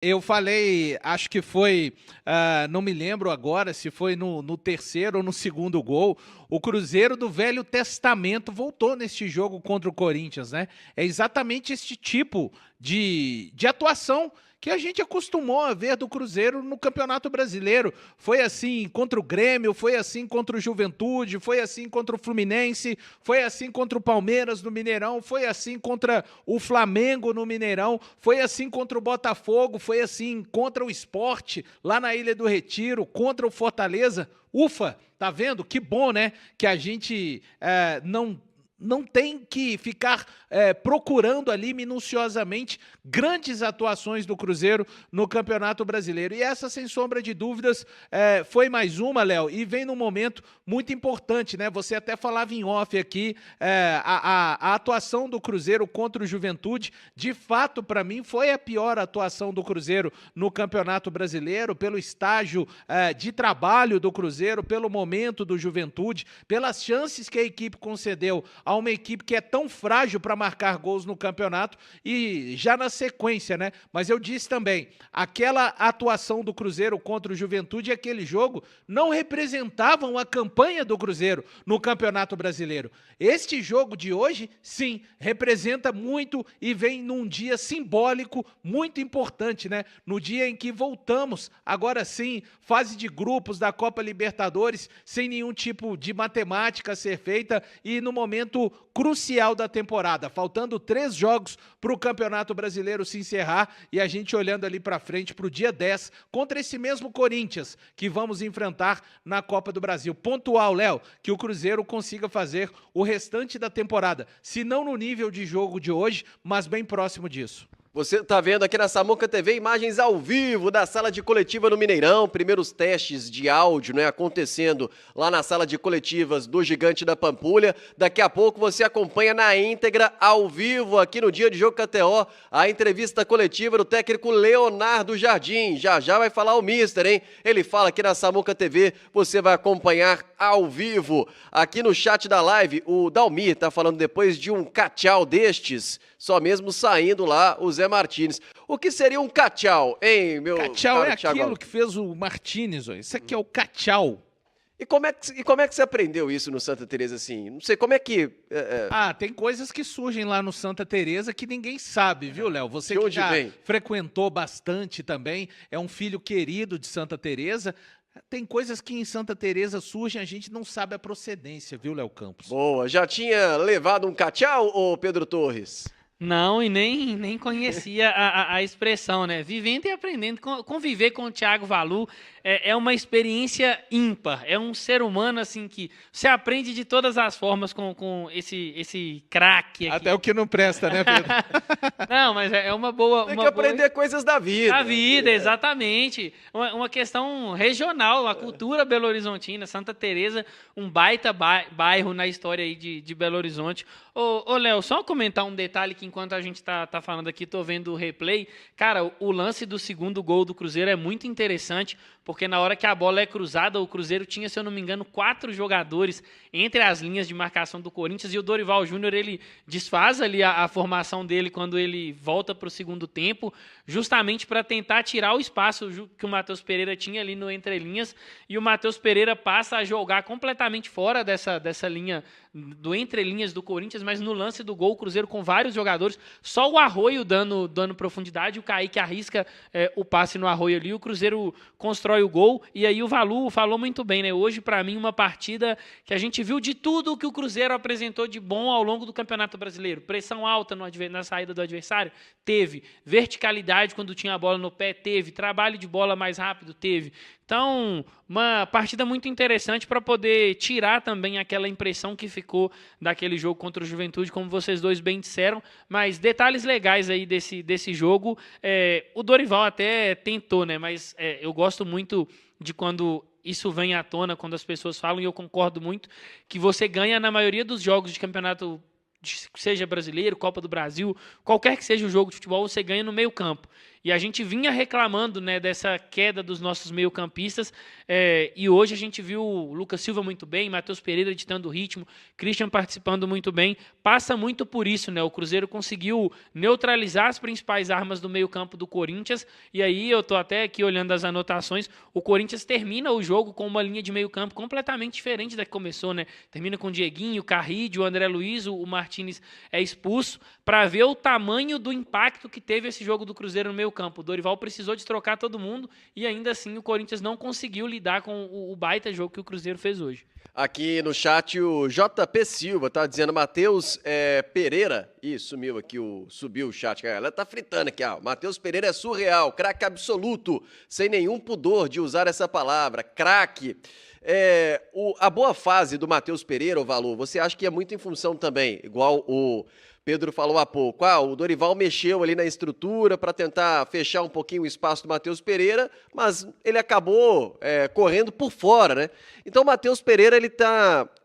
Eu falei, acho que foi, não me lembro agora se foi no terceiro ou no segundo gol. O Cruzeiro do Velho Testamento voltou neste jogo contra o Corinthians, né? É exatamente este tipo de atuação que a gente acostumou a ver do Cruzeiro no Campeonato Brasileiro. Foi assim contra o Grêmio, foi assim contra o Juventude, foi assim contra o Fluminense, foi assim contra o Palmeiras no Mineirão, foi assim contra o Flamengo no Mineirão, foi assim contra o Botafogo, foi assim contra o Sport lá na Ilha do Retiro, contra o Fortaleza. Ufa, tá vendo? Que bom, né? Que a gente não tem que ficar procurando ali minuciosamente grandes atuações do Cruzeiro no Campeonato Brasileiro. E essa, sem sombra de dúvidas, foi mais uma, Léo, e vem num momento muito importante, né? Você até falava em off aqui, a atuação do Cruzeiro contra o Juventude, de fato, para mim, foi a pior atuação do Cruzeiro no Campeonato Brasileiro, pelo estágio de trabalho do Cruzeiro, pelo momento do Juventude, pelas chances que a equipe concedeu a uma equipe que é tão frágil para marcar gols no campeonato e já na sequência, né? Mas eu disse também, aquela atuação do Cruzeiro contra o Juventude e aquele jogo não representavam a campanha do Cruzeiro no Campeonato Brasileiro. Este jogo de hoje, sim, representa muito e vem num dia simbólico muito importante, né? No dia em que voltamos, agora sim, fase de grupos da Copa Libertadores, sem nenhum tipo de matemática a ser feita e no momento crucial da temporada, faltando 3 jogos para o Campeonato Brasileiro se encerrar e a gente olhando ali para frente para o dia 10 contra esse mesmo Corinthians que vamos enfrentar na Copa do Brasil. Pontual, Léo, que o Cruzeiro consiga fazer o restante da temporada, se não no nível de jogo de hoje, mas bem próximo disso. Você está vendo aqui na Samuca TV imagens ao vivo da sala de coletiva no Mineirão, primeiros testes de áudio, né, acontecendo lá na sala de coletivas do Gigante da Pampulha. Daqui a pouco você acompanha na íntegra, ao vivo, aqui no Dia de Jogo KTO, a entrevista coletiva do técnico Leonardo Jardim. Já já vai falar o mister, hein? Ele fala aqui na Samuca TV, você vai acompanhar ao vivo. Aqui no chat da live, o Dalmir tá falando depois de um cachau destes, só mesmo saindo lá o Zé Martins. O que seria um cachau, hein, meu Cachau caro é Thiago aquilo Alves? que fez o Martínez, ó. Isso aqui é o cachau. E como é que você aprendeu isso no Santa Teresa assim? Não sei, como é que... Ah, tem coisas que surgem lá no Santa Teresa que ninguém sabe, viu, Léo? Você de que onde já vem? frequentou bastante também, é um filho querido de Santa Teresa. Tem coisas que em Santa Teresa surgem, a gente não sabe a procedência, viu, Léo Campos? Boa, já tinha levado um cachau, ô Pedro Torres? Não, e nem conhecia a expressão, né? Vivendo e aprendendo, conviver com o Thiago Valu é uma experiência ímpar. É um ser humano, assim, que você aprende de todas as formas com esse craque aqui. Até o que não presta, né, Pedro? Não, mas é uma boa... Tem uma que aprender coisas da vida. A vida, exatamente. Uma questão regional, a cultura belo-horizontina, Santa Teresa, um baita bairro na história aí de Belo Horizonte. Ô Léo, só comentar um detalhe que enquanto a gente tá falando aqui, tô vendo o replay. Cara, o lance do segundo gol do Cruzeiro é muito interessante, porque na hora que a bola é cruzada, o Cruzeiro tinha, se eu não me engano, 4 jogadores entre as linhas de marcação do Corinthians, e o Dorival Júnior, ele desfaz ali a formação dele quando ele volta para o segundo tempo, justamente para tentar tirar o espaço que o Matheus Pereira tinha ali no entrelinhas, e o Matheus Pereira passa a jogar completamente fora dessa linha do entrelinhas do Corinthians, mas no lance do gol, o Cruzeiro com vários jogadores, só o Arroio dando profundidade, o Kaique arrisca o passe no Arroio ali, o Cruzeiro constrói o gol, e aí o Valu falou muito bem, né? Hoje, para mim, uma partida que a gente viu de tudo que o Cruzeiro apresentou de bom ao longo do Campeonato Brasileiro. Pressão alta na saída do adversário? Teve. Verticalidade quando tinha a bola no pé? Teve. Trabalho de bola mais rápido? Teve. Então, uma partida muito interessante para poder tirar também aquela impressão que ficou daquele jogo contra o Juventude, como vocês dois bem disseram. Mas detalhes legais aí desse jogo, o Dorival até tentou, né? Mas eu gosto muito de quando isso vem à tona, quando as pessoas falam, e eu concordo muito, que você ganha na maioria dos jogos de campeonato, seja brasileiro, Copa do Brasil, qualquer que seja o jogo de futebol, você ganha no meio campo. E a gente vinha reclamando, né, dessa queda dos nossos meio-campistas, e hoje a gente viu o Lucas Silva muito bem, Matheus Pereira ditando o ritmo, Christian participando muito bem. Passa muito por isso, né? O Cruzeiro conseguiu neutralizar as principais armas do meio-campo do Corinthians, e aí eu tô até aqui olhando as anotações, o Corinthians termina o jogo com uma linha de meio-campo completamente diferente da que começou, né? Termina com o Dieguinho, o Carride, o André Luiz, o Martínez é expulso, para ver o tamanho do impacto que teve esse jogo do Cruzeiro no meio-campo. O Dorival precisou de trocar todo mundo e ainda assim o Corinthians não conseguiu lidar com o baita jogo que o Cruzeiro fez hoje. Aqui no chat o JP Silva tá dizendo Matheus Pereira. Ih, sumiu aqui, subiu o chat. A galera tá fritando aqui, ó. Matheus Pereira é surreal, craque absoluto, sem nenhum pudor de usar essa palavra, craque. A boa fase do Matheus Pereira, o Valor, você acha que é muito em função também, igual o Pedro falou há pouco, o Dorival mexeu ali na estrutura para tentar fechar um pouquinho o espaço do Matheus Pereira, mas ele acabou correndo por fora, né? Então o Matheus Pereira,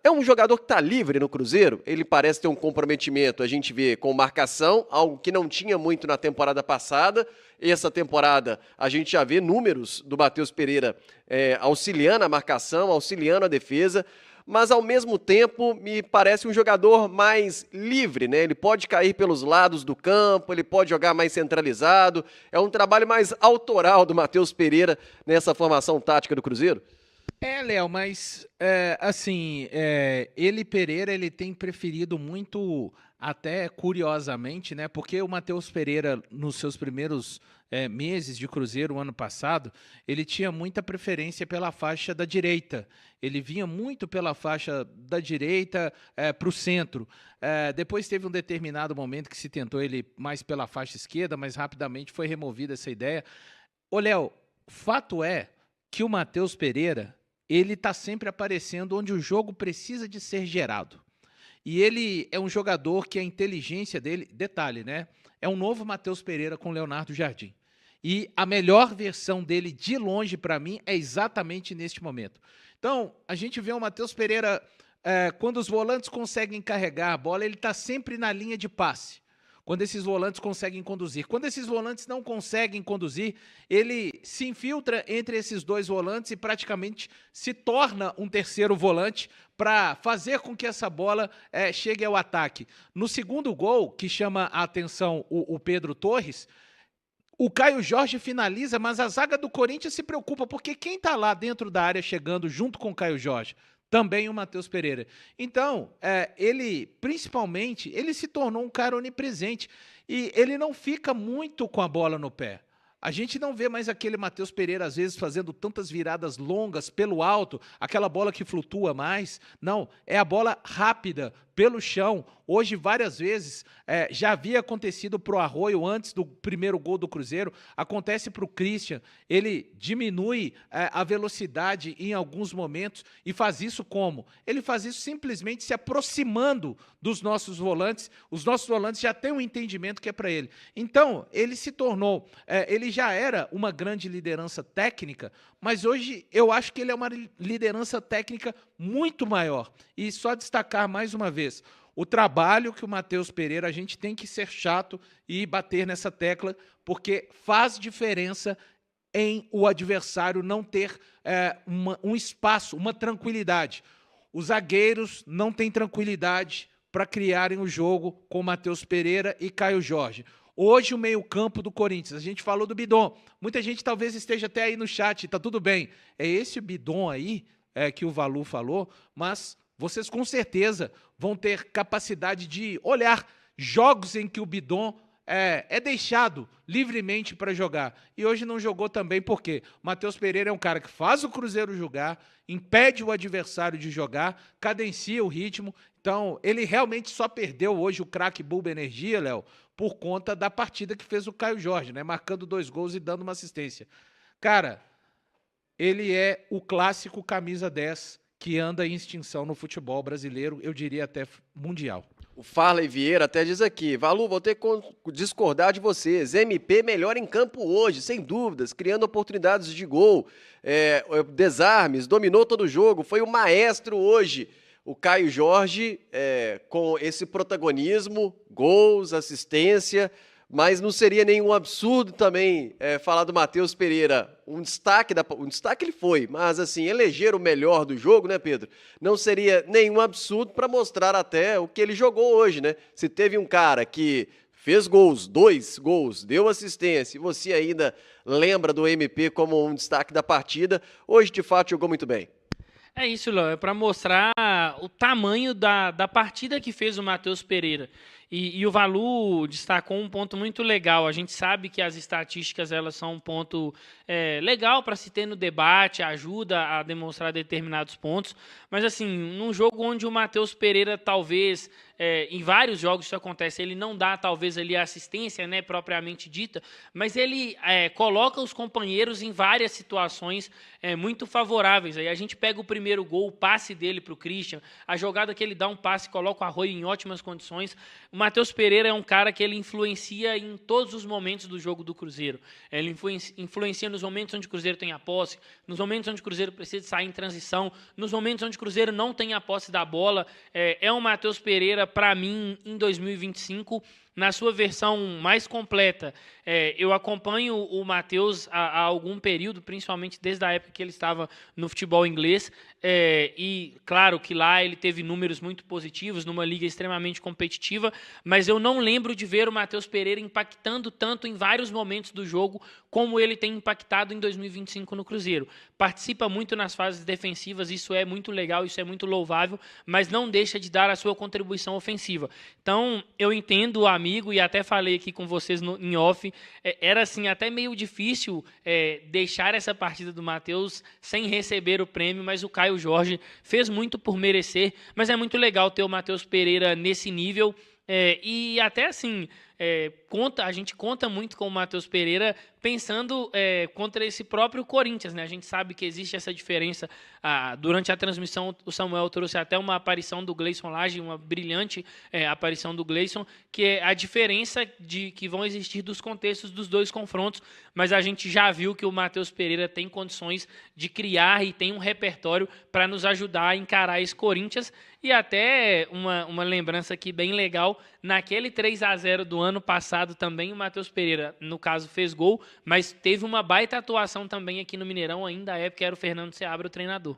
é um jogador que está livre no Cruzeiro, ele parece ter um comprometimento, a gente vê, com marcação, algo que não tinha muito na temporada passada. Essa temporada a gente já vê números do Matheus Pereira auxiliando a marcação, auxiliando a defesa, mas ao mesmo tempo me parece um jogador mais livre, né? Ele pode cair pelos lados do campo, ele pode jogar mais centralizado, é um trabalho mais autoral do Matheus Pereira nessa formação tática do Cruzeiro? Léo, mas ele, Pereira, ele tem preferido muito, até curiosamente, né? Porque o Matheus Pereira, nos seus primeiros meses de Cruzeiro, o ano passado, ele tinha muita preferência pela faixa da direita. Ele vinha muito pela faixa da direita para o centro. Depois teve um determinado momento que se tentou ele mais pela faixa esquerda, mas rapidamente foi removida essa ideia. Ô, Léo, fato é que o Matheus Pereira, ele está sempre aparecendo onde o jogo precisa de ser gerado. E ele é um jogador que a inteligência dele, detalhe, né? É um novo Matheus Pereira com Leonardo Jardim. E a melhor versão dele, de longe, para mim, é exatamente neste momento. Então, a gente vê o Matheus Pereira, quando os volantes conseguem carregar a bola, ele está sempre na linha de passe. Quando esses volantes conseguem conduzir. Quando esses volantes não conseguem conduzir, ele se infiltra entre esses dois volantes e praticamente se torna um terceiro volante para fazer com que essa bola chegue ao ataque. No segundo gol, que chama a atenção o Pedro Torres, o Caio Jorge finaliza, mas a zaga do Corinthians se preocupa, porque quem está lá dentro da área chegando junto com o Caio Jorge? Também o Matheus Pereira. Então, ele, principalmente, ele se tornou um cara onipresente e ele não fica muito com a bola no pé. A gente não vê mais aquele Matheus Pereira, às vezes, fazendo tantas viradas longas pelo alto, aquela bola que flutua mais. Não, é a bola rápida, pelo chão. Hoje, várias vezes, já havia acontecido para o Arroio antes do primeiro gol do Cruzeiro, acontece para o Christian, ele diminui a velocidade em alguns momentos e faz isso como? Ele faz isso simplesmente se aproximando dos nossos volantes, os nossos volantes já têm um entendimento que é para ele. Então, ele se tornou, ele já era uma grande liderança técnica, mas hoje eu acho que ele é uma liderança técnica muito maior. E só destacar mais uma vez, o trabalho que o Matheus Pereira, a gente tem que ser chato e bater nessa tecla, porque faz diferença em o adversário não ter um espaço, uma tranquilidade. Os zagueiros não têm tranquilidade para criarem o jogo com Matheus Pereira e Caio Jorge. Hoje o meio-campo do Corinthians, a gente falou do Bidon, muita gente talvez esteja até aí no chat, tá tudo bem. É esse Bidon aí que o Valu falou, mas vocês com certeza vão ter capacidade de olhar jogos em que o Bidon é deixado livremente para jogar. E hoje não jogou também porque o Matheus Pereira é um cara que faz o Cruzeiro jogar, impede o adversário de jogar, cadencia o ritmo. Então, ele realmente só perdeu hoje o craque Bulba Energia, Léo, por conta da partida que fez o Caio Jorge, né? Marcando 2 gols e dando uma assistência. Cara, ele é o clássico camisa 10 que anda em extinção no futebol brasileiro, eu diria até mundial. O Farley Vieira até diz aqui, Valu, vou ter que discordar de vocês, MP melhor em campo hoje, sem dúvidas, criando oportunidades de gol, desarmes, dominou todo o jogo, foi o maestro hoje. O Caio Jorge, com esse protagonismo, gols, assistência, mas não seria nenhum absurdo também falar do Matheus Pereira. Um destaque ele foi, mas assim, eleger o melhor do jogo, né, Pedro? Não seria nenhum absurdo para mostrar até o que ele jogou hoje, né? Se teve um cara que fez gols, 2 gols, deu assistência, e você ainda lembra do MP como um destaque da partida, hoje de fato jogou muito bem. É isso, Léo, é para mostrar o tamanho da partida que fez o Matheus Pereira. E o Valu destacou um ponto muito legal. A gente sabe que as estatísticas elas são um ponto legal para se ter no debate, ajuda a demonstrar determinados pontos. Mas, assim, num jogo onde o Matheus Pereira talvez, em vários jogos isso acontece, ele não dá talvez ali a assistência, né, propriamente dita, mas ele coloca os companheiros em várias situações muito favoráveis. Aí a gente pega o primeiro gol, o passe dele para o Christian, a jogada que ele dá um passe, coloca o Arroio em ótimas condições. O Matheus Pereira é um cara que ele influencia em todos os momentos do jogo do Cruzeiro. Ele influencia nos momentos onde o Cruzeiro tem a posse, nos momentos onde o Cruzeiro precisa sair em transição, nos momentos onde o Cruzeiro não tem a posse da bola. É um Matheus Pereira, para mim, em 2025, na sua versão mais completa. Eu acompanho o Matheus há algum período, principalmente desde a época que ele estava no futebol inglês, e claro que lá ele teve números muito positivos, numa liga extremamente competitiva, mas eu não lembro de ver o Matheus Pereira impactando tanto em vários momentos do jogo como ele tem impactado em 2025 no Cruzeiro. Participa muito nas fases defensivas, isso é muito legal, isso é muito louvável, mas não deixa de dar a sua contribuição ofensiva. Então, eu entendo o amigo, e até falei aqui com vocês em off, era assim até meio difícil deixar essa partida do Matheus sem receber o prêmio, mas o Caio Jorge fez muito por merecer, mas é muito legal ter o Matheus Pereira nesse nível, e até assim, a gente conta muito com o Matheus Pereira pensando contra esse próprio Corinthians, né? A gente sabe que existe essa diferença. Durante a transmissão, o Samuel trouxe até uma aparição do Gleison Lage, uma brilhante aparição do Gleison, que é a diferença que vão existir dos contextos dos dois confrontos, mas a gente já viu que o Matheus Pereira tem condições de criar e tem um repertório para nos ajudar a encarar esse Corinthians. E até uma lembrança aqui bem legal, naquele 3-0 do ano passado também o Matheus Pereira, no caso, fez gol, mas teve uma baita atuação também aqui no Mineirão, ainda à época era o Fernando Seabra o treinador.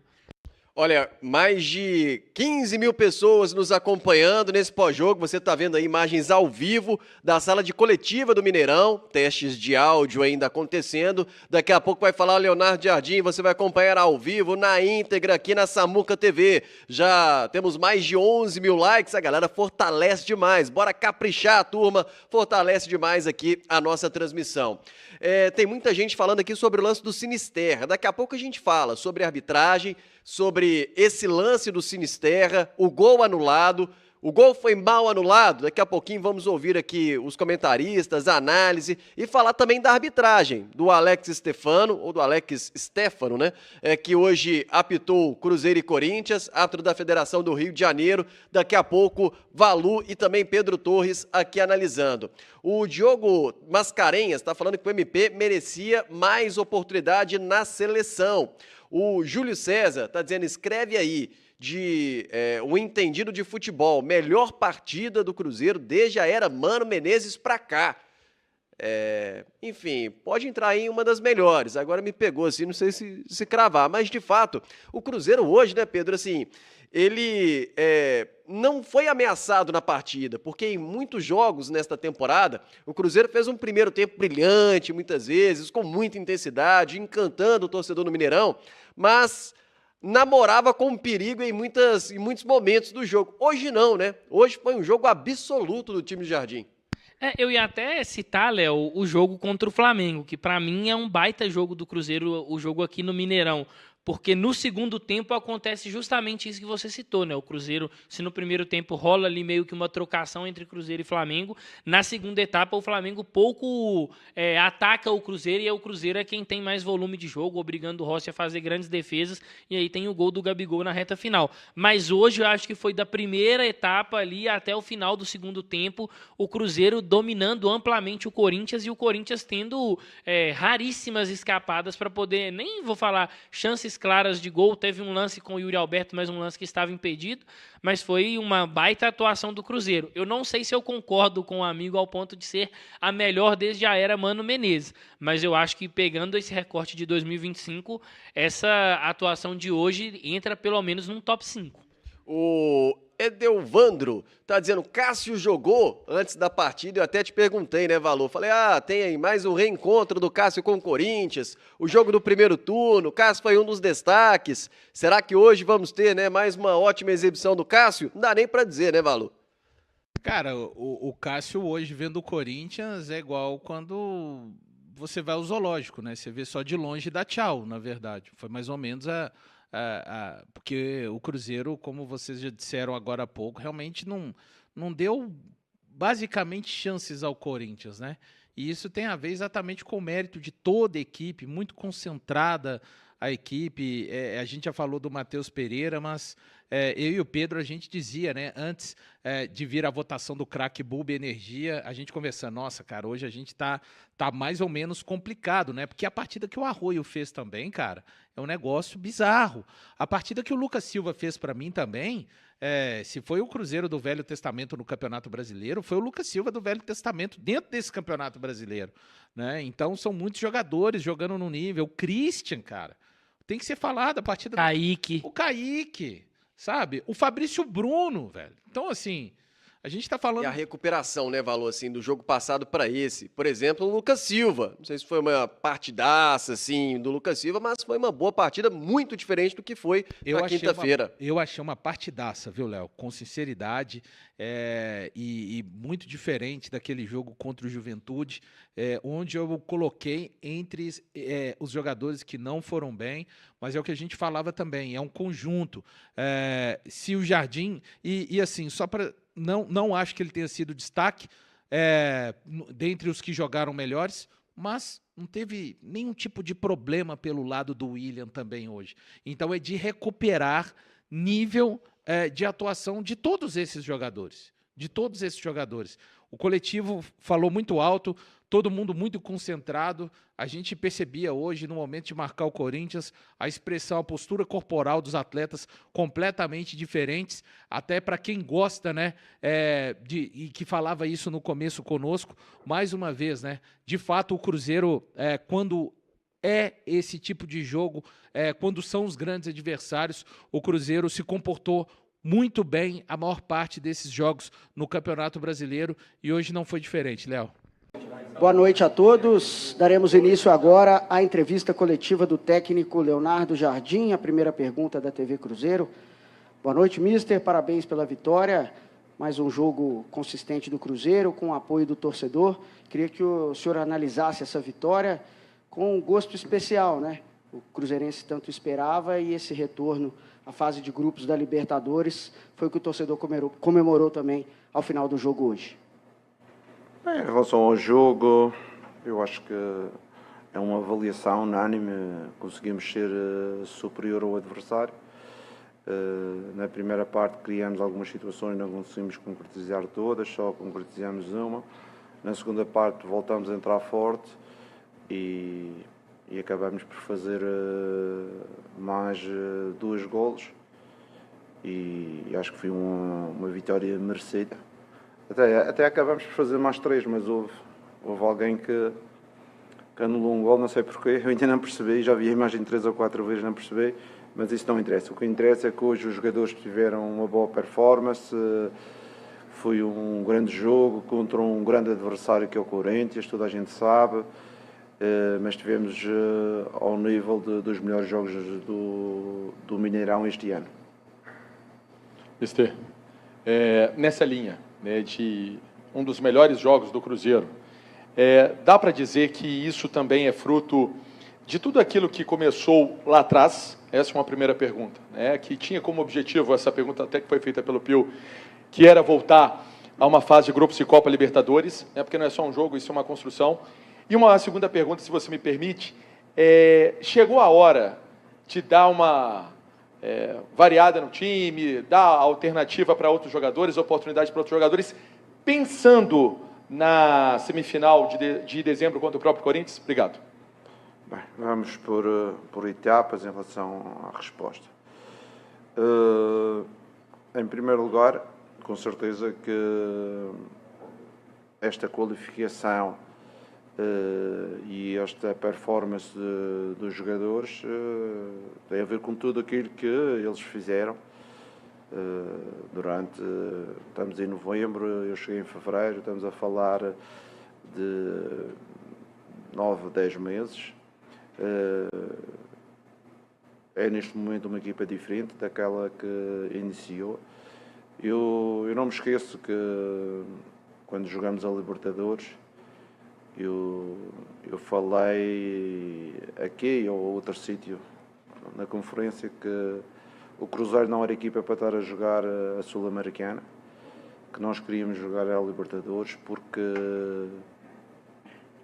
Olha, mais de 15 mil pessoas nos acompanhando nesse pós-jogo. Você está vendo aí imagens ao vivo da sala de coletiva do Mineirão. Testes de áudio ainda acontecendo. Daqui a pouco vai falar o Leonardo Jardim. Você vai acompanhar ao vivo, na íntegra, aqui na Samuca TV. Já temos mais de 11 mil likes. A galera fortalece demais. Bora caprichar, turma. Fortalece demais aqui a nossa transmissão. Tem muita gente falando aqui sobre o lance do Sinisterra. Daqui a pouco a gente fala sobre arbitragem, sobre esse lance do Sinisterra, o gol anulado. O gol foi mal anulado? Daqui a pouquinho vamos ouvir aqui os comentaristas, a análise e falar também da arbitragem do Alex Stefano, ou do Alex Stefano, né? Que hoje apitou Cruzeiro e Corinthians, árbitro da Federação do Rio de Janeiro. Daqui a pouco, Valu e também Pedro Torres aqui analisando. O Diogo Mascarenhas está falando que o MP merecia mais oportunidade na seleção. O Júlio César está dizendo, escreve aí, o entendido de futebol, melhor partida do Cruzeiro desde a era Mano Menezes para cá. Enfim, pode entrar em uma das melhores. Agora me pegou assim, não sei se cravar, mas de fato, o Cruzeiro hoje, né, Pedro, assim, ele não foi ameaçado na partida, porque em muitos jogos nesta temporada, o Cruzeiro fez um primeiro tempo brilhante, muitas vezes, com muita intensidade, encantando o torcedor no Mineirão, mas namorava com o perigo em muitos momentos do jogo. Hoje não, né? Hoje foi um jogo absoluto do time de Jardim. Eu ia até citar, Léo, o jogo contra o Flamengo, que para mim é um baita jogo do Cruzeiro, o jogo aqui no Mineirão. Porque no segundo tempo acontece justamente isso que você citou, né? O Cruzeiro, se no primeiro tempo rola ali meio que uma trocação entre Cruzeiro e Flamengo, na segunda etapa o Flamengo pouco ataca o Cruzeiro, e o Cruzeiro é quem tem mais volume de jogo, obrigando o Rossi a fazer grandes defesas, e aí tem o gol do Gabigol na reta final. Mas hoje eu acho que foi da primeira etapa ali até o final do segundo tempo, o Cruzeiro dominando amplamente o Corinthians, e o Corinthians tendo raríssimas escapadas para poder, nem vou falar chances chances claras de gol. Teve um lance com o Yuri Alberto, mas um lance que estava impedido. Mas foi uma baita atuação do Cruzeiro. Eu não sei se eu concordo com o amigo ao ponto de ser a melhor desde a era Mano Menezes. Mas eu acho que pegando esse recorte de 2025, essa atuação de hoje entra pelo menos num top 5. O Edelvandro tá dizendo, Cássio jogou antes da partida, eu até te perguntei, né, Valor? Falei, tem aí mais um reencontro do Cássio com o Corinthians, o jogo do primeiro turno, o Cássio foi um dos destaques. Será que hoje vamos ter, né, mais uma ótima exibição do Cássio? Não dá nem pra dizer, né, Valor? Cara, o Cássio hoje vendo o Corinthians é igual quando você vai ao zoológico, né? Você vê só de longe e dá tchau, na verdade. Foi mais ou menos porque o Cruzeiro, como vocês já disseram agora há pouco, realmente não deu basicamente chances ao Corinthians, né? E isso tem a ver exatamente com o mérito de toda a equipe, muito concentrada a equipe. A gente já falou do Matheus Pereira, mas eu e o Pedro, a gente dizia, né, antes de vir a votação do craque Bulb Energia, a gente conversando, nossa, cara, hoje a gente tá mais ou menos complicado, né? Porque a partida que o Arroio fez também, cara, é um negócio bizarro. A partida que o Lucas Silva fez para mim também, se foi o Cruzeiro do Velho Testamento no Campeonato Brasileiro, foi o Lucas Silva do Velho Testamento dentro desse Campeonato Brasileiro, né? Então são muitos jogadores jogando no nível. O Christian, cara, tem que ser falado a partida Kaique. O Kaique, sabe? O Fabrício Bruno, velho. Então, assim, a gente tá falando... E a recuperação, né, Valor, assim, do jogo passado para esse. Por exemplo, o Lucas Silva. Não sei se foi uma partidaça, assim, do Lucas Silva, mas foi uma boa partida, muito diferente do que foi na quinta-feira. Eu achei uma partidaça, viu, Léo? Com sinceridade, e muito diferente daquele jogo contra o Juventude, onde eu coloquei entre os jogadores que não foram bem, mas é o que a gente falava também, é um conjunto. Se o Jardim... E assim, só para... Não acho que ele tenha sido destaque dentre os que jogaram melhores, mas não teve nenhum tipo de problema pelo lado do William também hoje. Então é de recuperar nível de atuação de todos esses jogadores. O coletivo falou muito alto, todo mundo muito concentrado. A gente percebia hoje, no momento de marcar o Corinthians, a expressão, a postura corporal dos atletas completamente diferentes, até para quem gosta, né, e que falava isso no começo conosco, mais uma vez, né, de fato o Cruzeiro, quando esse tipo de jogo, quando são os grandes adversários, o Cruzeiro se comportou muito bem a maior parte desses jogos no Campeonato Brasileiro e hoje não foi diferente, Léo. Boa noite a todos. Daremos início agora à entrevista coletiva do técnico Leonardo Jardim, a primeira pergunta da TV Cruzeiro. Boa noite, mister. Parabéns pela vitória. Mais um jogo consistente do Cruzeiro, com o apoio do torcedor. Queria que o senhor analisasse essa vitória com um gosto especial, né? O cruzeirense tanto esperava e esse retorno à fase de grupos da Libertadores foi o que o torcedor comemorou também ao final do jogo hoje. Em relação ao jogo, eu acho que é uma avaliação unânime, conseguimos ser superior ao adversário. Na primeira parte criamos algumas situações, não conseguimos concretizar todas, só concretizamos uma. Na segunda parte voltamos a entrar forte e acabamos por fazer mais 2 golos e acho que foi uma vitória merecida. Até acabamos por fazer mais 3, mas houve alguém que anulou um gol, não sei porquê, eu ainda não percebi, já vi a imagem 3 ou 4 vezes, não percebi, mas isso não interessa. O que interessa é que hoje os jogadores tiveram uma boa performance, foi um grande jogo contra um grande adversário que é o Corinthians, toda a gente sabe, mas estivemos ao nível dos melhores jogos do Mineirão este ano. Mister, nessa linha, né, de um dos melhores jogos do Cruzeiro, dá para dizer que isso também é fruto de tudo aquilo que começou lá atrás? Essa é uma primeira pergunta, né, que tinha como objetivo, essa pergunta até que foi feita pelo Pio, que era voltar a uma fase de grupos de Copa Libertadores, né, porque não é só um jogo, isso é uma construção. E uma segunda pergunta, se você me permite, chegou a hora de dar uma variada no time, dar alternativa para outros jogadores, oportunidade para outros jogadores, pensando na semifinal de dezembro contra o próprio Corinthians? Obrigado. Bem, Vamos por etapas em relação à resposta. Em primeiro lugar, com certeza que esta qualificação e esta performance dos jogadores tem a ver com tudo aquilo que eles fizeram estamos em novembro, eu cheguei em fevereiro, estamos a falar de 9, 10 meses. É neste momento uma equipa diferente daquela que iniciou. Eu não me esqueço que quando jogamos a Libertadores, eu falei aqui ou outro sítio na conferência que o Cruzeiro não era equipa para estar a jogar a Sul-Americana, que nós queríamos jogar a Libertadores porque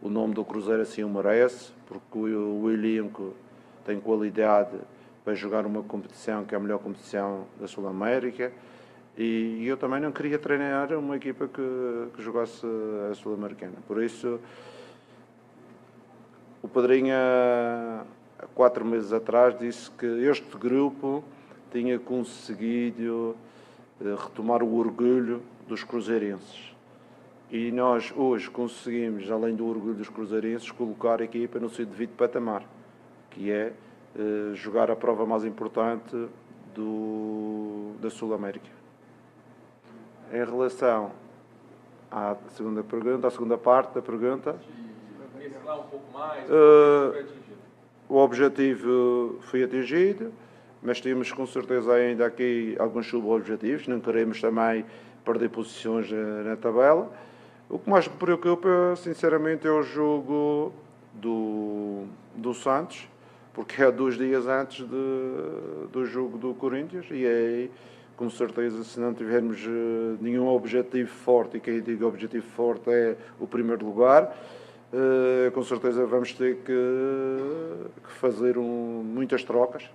o nome do Cruzeiro assim o merece, porque o elenco tem qualidade para jogar uma competição que é a melhor competição da Sul-América, e eu também não queria treinar uma equipa que jogasse a Sul-Americana. Por isso, o Padrinho, há 4 meses atrás, disse que este grupo tinha conseguido retomar o orgulho dos cruzeirenses. E nós hoje conseguimos, além do orgulho dos cruzeirenses, colocar a equipa no seu devido patamar, que é jogar a prova mais importante da Sul-América. Em relação à segunda pergunta, à segunda parte da pergunta, Um pouco mais, o objetivo foi atingido, mas temos com certeza ainda aqui alguns sub-objetivos, não queremos também perder posições na tabela. O que mais me preocupa, sinceramente, é o jogo do Santos, porque é 2 dias antes do jogo do Corinthians, e aí, com certeza, se não tivermos nenhum objetivo forte, e quem diga objetivo forte é o primeiro lugar, com certeza vamos ter que fazer muitas trocas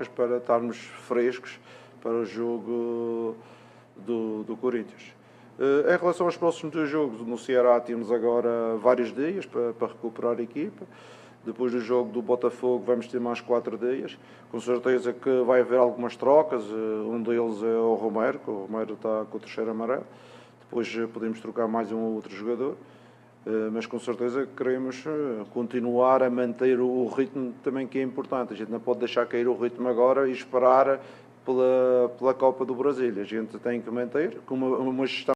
para estarmos frescos para o jogo do Corinthians. Em relação aos próximos 2 jogos, no Ceará temos agora vários dias para recuperar a equipa. Depois do jogo do Botafogo vamos ter mais 4 dias. Com certeza que vai haver algumas trocas. Um deles é o Romero, que o Romero está com o 3º amarelo. Depois podemos trocar mais um ou outro jogador. Mas com certeza queremos continuar a manter o ritmo também, que é importante. A gente não pode deixar cair o ritmo agora e esperar pela Copa do Brasil. A gente tem que manter com uma gestão